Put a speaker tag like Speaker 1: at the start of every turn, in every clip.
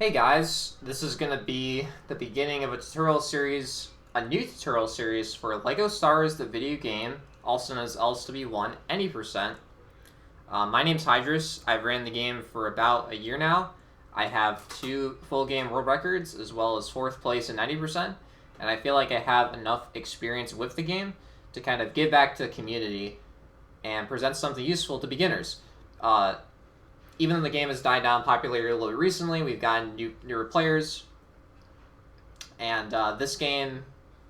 Speaker 1: Hey guys, this is going to be the beginning of a tutorial series, a new tutorial series for LEGO Stars, the video game, also known as LSW1, any percent. My name's Hydrus. I've ran the game for about a year now. I have 2 full game world records, as well as 4th place in 90%, and I feel like I have enough experience with the game to kind of give back to the community and present something useful to beginners. Even though the game has died down in popularity a little recently, we've gotten newer players. And this game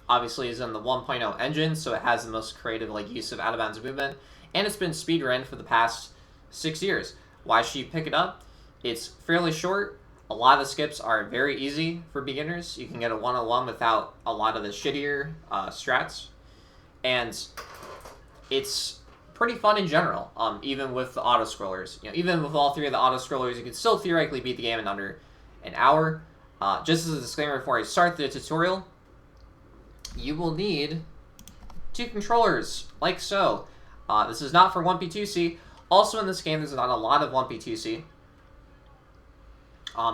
Speaker 1: obviously is in the 1.0 engine, so it has the most creative use of out-of-bounds movement. And it's been speedrun for the past 6 years. Why should you pick it up? It's fairly short. A lot of the skips are very easy for beginners. You can get a 101 without a lot of the shittier strats. And it's pretty fun in general, even with the auto-scrollers. Even with all 3 of the auto-scrollers, you can still theoretically beat the game in under an hour. Just as a disclaimer before I start the tutorial, you will need 2 controllers, like so. This is not for 1P2C. Also in this game, there's not a lot of 1P2C.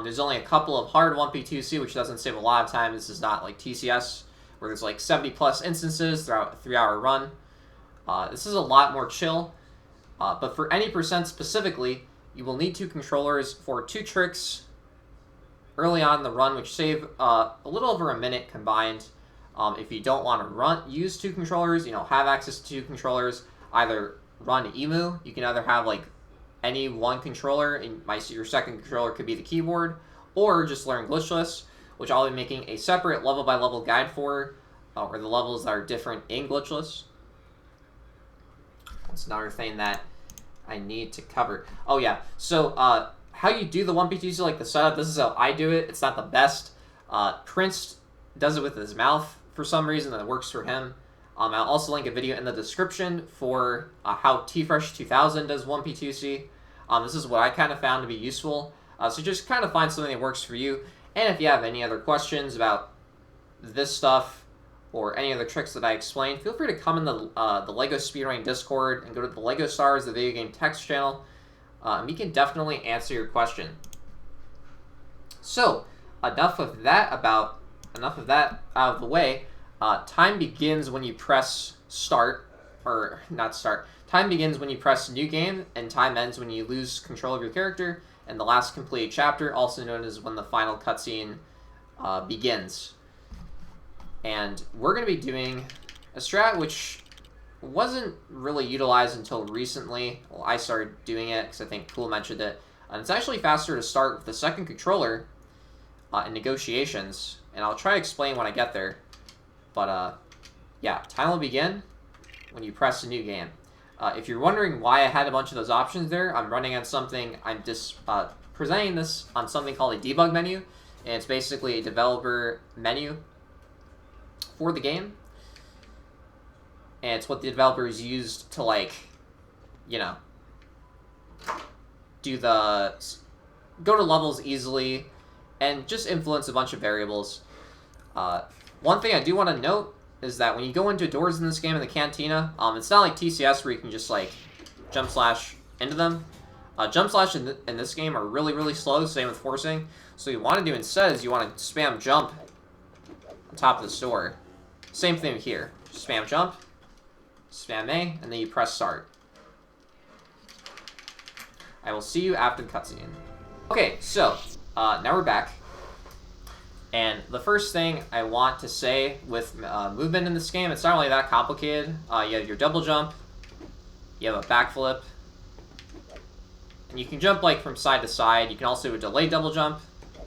Speaker 1: There's only a couple of hard 1P2C, which doesn't save a lot of time. This is not like TCS, where there's 70 plus instances throughout a 3-hour run. This is a lot more chill, but for any percent specifically, you will need 2 controllers for 2 tricks early on in the run, which save a little over a minute combined. If you don't want to use 2 controllers, have access to 2 controllers, either run EMU. You can either have any one controller, and your second controller could be the keyboard, or just learn glitchless, which I'll be making a separate level-by-level guide for, or the levels that are different in glitchless. That's another thing that I need to cover. Oh yeah, so how you do the 1P2C, the setup, this is how I do it. It's not the best. Prince does it with his mouth for some reason, that works for him. I'll also link a video in the description for how Tfresh 2000 does 1P2C. This is what I kind of found to be useful. So just kind of find something that works for you. And if you have any other questions about this stuff, or any other tricks that I explained, feel free to come in the LEGO Speedrunning Discord and go to the LEGO Stars, the video game text channel, and we can definitely answer your question. So, enough of that out of the way. Time begins when you press start, or not start. Time begins when you press new game, and time ends when you lose control of your character, and the last completed chapter, also known as when the final cutscene begins. And we're going to be doing a strat which wasn't really utilized until recently. Well, I started doing it because I think Cool mentioned it. And it's actually faster to start with the second controller in Negotations. And I'll try to explain when I get there. But yeah, time will begin when you press a new game. If you're wondering why I had a bunch of those options there, I'm running on something, I'm just presenting this on something called a debug menu. And it's basically a developer menu for the game, and it's what the developers used to go to levels easily and just influence a bunch of variables. One thing I do want to note is that when you go into doors in this game in the cantina, it's not like TCS where you can just jump slash into them. Jump slash in this game are really slow, same with forcing. So what you want to do instead is you want to spam jump on top of this door. Same thing here. Spam jump, spam A, and then you press start. I will see you after the cutscene. Okay, so now we're back. And the first thing I want to say with movement in this game, it's not really that complicated. You have your double jump, you have a backflip, and you can jump from side to side. You can also do a delayed double jump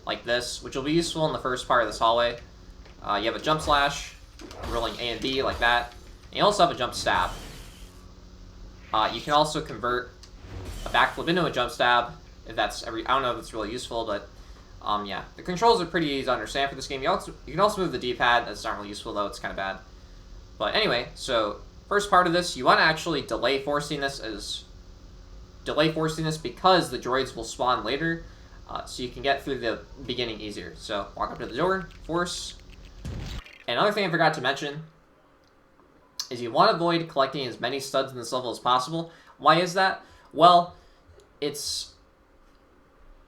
Speaker 1: like this, which will be useful in the first part of this hallway. You have a jump slash, rolling A and B like that. And you also have a jump stab. You can also convert a backflip into a jump stab, if that's I don't know if it's really useful, but yeah. The controls are pretty easy to understand for this game. You can also move the D-pad. That's not really useful though, it's kind of bad. But anyway, so first part of this, you want to actually delay forcing this because the droids will spawn later, so you can get through the beginning easier. So walk up to the door, force. Another thing I forgot to mention is you want to avoid collecting as many studs in this level as possible. Why is that? Well,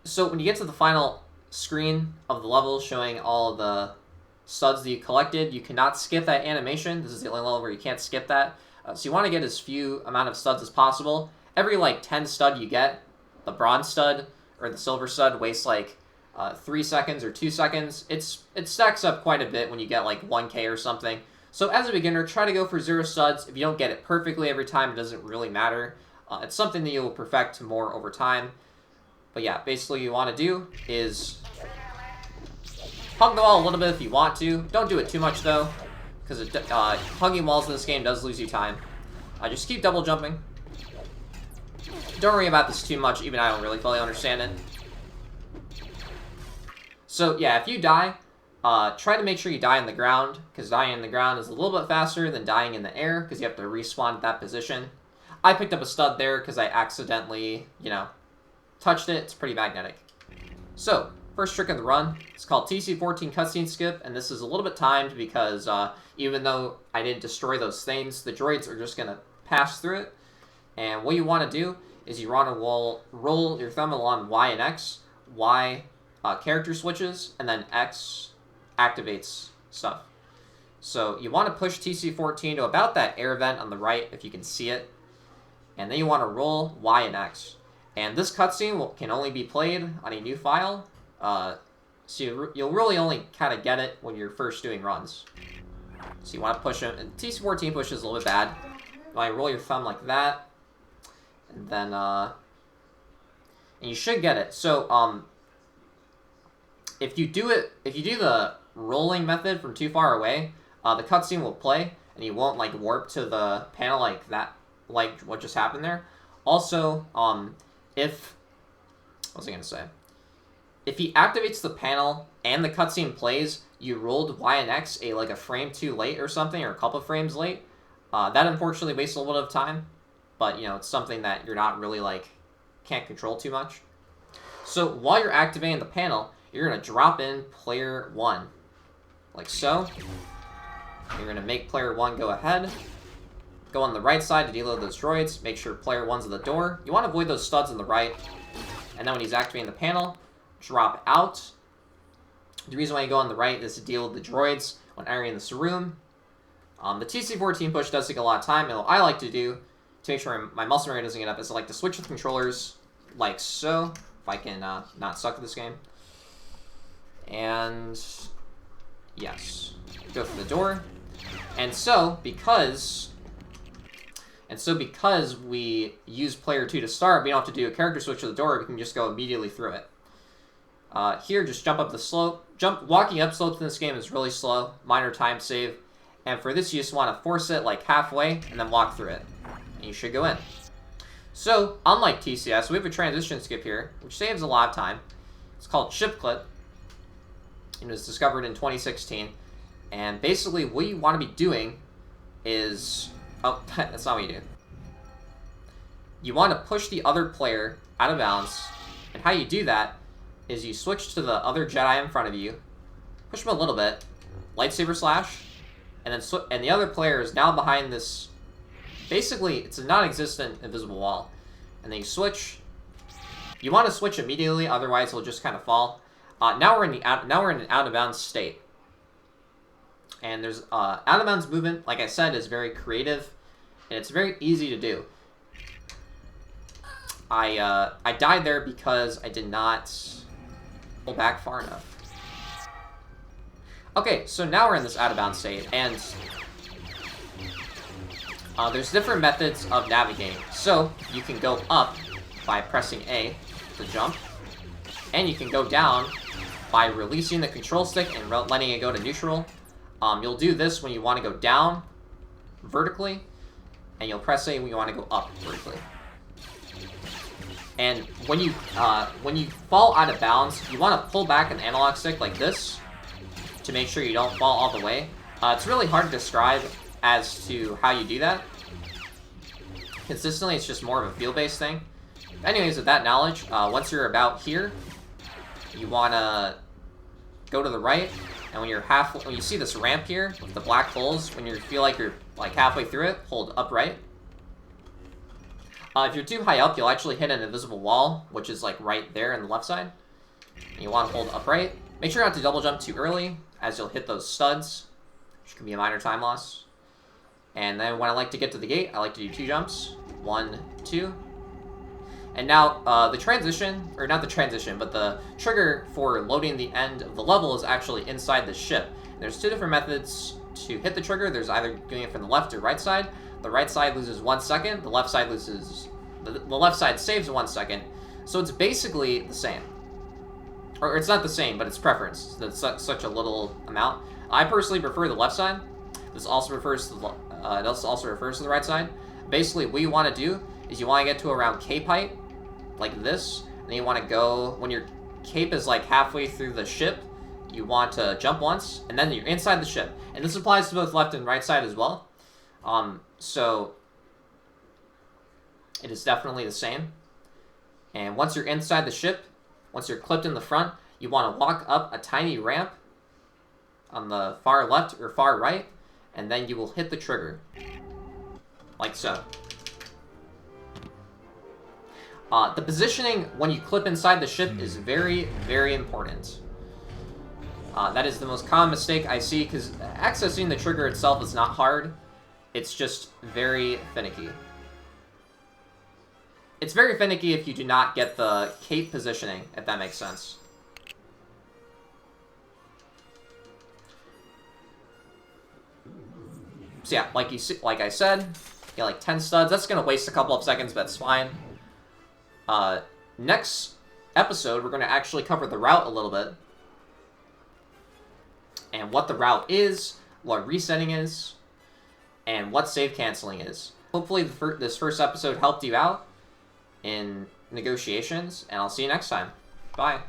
Speaker 1: so when you get to the final screen of the level showing all of the studs that you collected. You cannot skip that animation. This is the only level where you can't skip that. So you want to get as few amount of studs as possible. Every like 10 stud you get, the bronze stud or the silver stud wastes like 3 seconds or 2 seconds. It stacks up quite a bit when you get like 1k or something. So as a beginner, try to go for 0 studs. If you don't get it perfectly every time, it doesn't really matter. It's something that you'll perfect more over time. But yeah, basically what you want to do is hug the wall a little bit if you want to. Don't do it too much though, because hugging walls in this game does lose you time. Just keep double jumping. Don't worry about this too much, even I don't really fully understand it. So yeah, if you die, try to make sure you die in the ground, because dying in the ground is a little bit faster than dying in the air, because you have to respawn at that position. I picked up a stud there because I accidentally, touched it. It's pretty magnetic. So, first trick of the run, it's called TC14 cutscene skip, and this is a little bit timed because even though I didn't destroy those things, the droids are just going to pass through it. And what you want to do is you want to roll your thumb along Y and X. Y character switches, and then X activates stuff. So you want to push TC14 to about that air vent on the right, if you can see it. And then you want to roll Y and X. And this cutscene can only be played on a new file. So you'll really only kind of get it when you're first doing runs. So you want to push them. And TC14 pushes a little bit bad. You want to roll your thumb like that. And then, and you should get it. So, if you do the rolling method from too far away, the cutscene will play, and you won't, like, warp to the panel like that, like what just happened there. Also, what was I going to say? If he activates the panel and the cutscene plays, you rolled Y and X like a frame too late or something, or a couple frames late. That unfortunately wastes a little bit of time, but it's something that you're not really can't control too much. So while you're activating the panel, you're gonna drop in player 1, like so. You're gonna make player 1 go ahead. Go on the right side to deload those droids. Make sure player 1's at the door. You want to avoid those studs on the right. And then when he's activating the panel, drop out. The reason why you go on the right is to deal with the droids when entering this room. The TC14 push does take a lot of time, and what I like to do to make sure my muscle memory doesn't get up is I like to switch the controllers like so, if I can not suck at this game. And yes, go for the door. And so because we use player 2 to start, we don't have to do a character switch to the door. We can just go immediately through it. Here, just jump up the slope. Walking up slopes in this game is really slow. Minor time save. And for this, you just want to force it like halfway and then walk through it. And you should go in. So, unlike TCS, we have a transition skip here, which saves a lot of time. It's called Chip Clip. It was discovered in 2016. And basically, what you want to be doing is... Oh, that's not what you do. You want to push the other player out of bounds. And how you do that is you switch to the other Jedi in front of you. Push him a little bit. Lightsaber slash. And then the other player is now behind this... Basically, it's a non-existent invisible wall. And then you switch. You want to switch immediately, otherwise he'll just kind of fall. Now we're in an out-of-bounds state. And there's out-of-bounds movement, like I said, is very creative. And it's very easy to do. I died there because I did not pull back far enough. Okay, so now we're in this out-of-bounds state, and there's different methods of navigating. So, you can go up by pressing A to jump, and you can go down by releasing the control stick and letting it go to neutral. You'll do this when you want to go down vertically, and you'll press A when you want to go up vertically. And when you fall out of bounds, you want to pull back an analog stick like this to make sure you don't fall all the way. It's really hard to describe as to how you do that. Consistently, it's just more of a feel-based thing. Anyways, with that knowledge, once you're about here, you want to go to the right, and when you see this ramp here with the black holes, when you feel like you're like halfway through it, hold upright. If you're too high up, you'll actually hit an invisible wall, which is like right there on the left side. You want to hold upright. Make sure not to double jump too early, as you'll hit those studs, which can be a minor time loss. And then when I like to get to the gate, I like to do 2 jumps. 1, 2. And now, the transition, or not the transition, but the trigger for loading the end of the level is actually inside the ship. There's 2 different methods to hit the trigger. There's either doing it from the left or right side. The right side loses 1 second. The left side loses... The left side saves 1 second. So it's basically the same. Or it's not the same, but it's preference. That's such a little amount. I personally prefer the left side. This also refers to the right side. Basically, what you want to do is you want to get to around cape height, like this. And then you want to go, when your cape is like halfway through the ship, you want to jump once, and then you're inside the ship. And this applies to both left and right side as well. So it is definitely the same. And once you're inside the ship, once you're clipped in the front, you want to walk up a tiny ramp on the far left or far right, and then you will hit the trigger. Like so. The positioning when you clip inside the ship is very, very important. That is the most common mistake I see, because accessing the trigger itself is not hard. It's just very finicky. It's very finicky if you do not get the cape positioning, if that makes sense. So yeah, like I said, you get like 10 studs. That's gonna waste a couple of seconds, but that's fine. Next episode, we're gonna actually cover the route a little bit. And what the route is, what resetting is, and what save canceling is. Hopefully this first episode helped you out in negotiations, and I'll see you next time. Bye.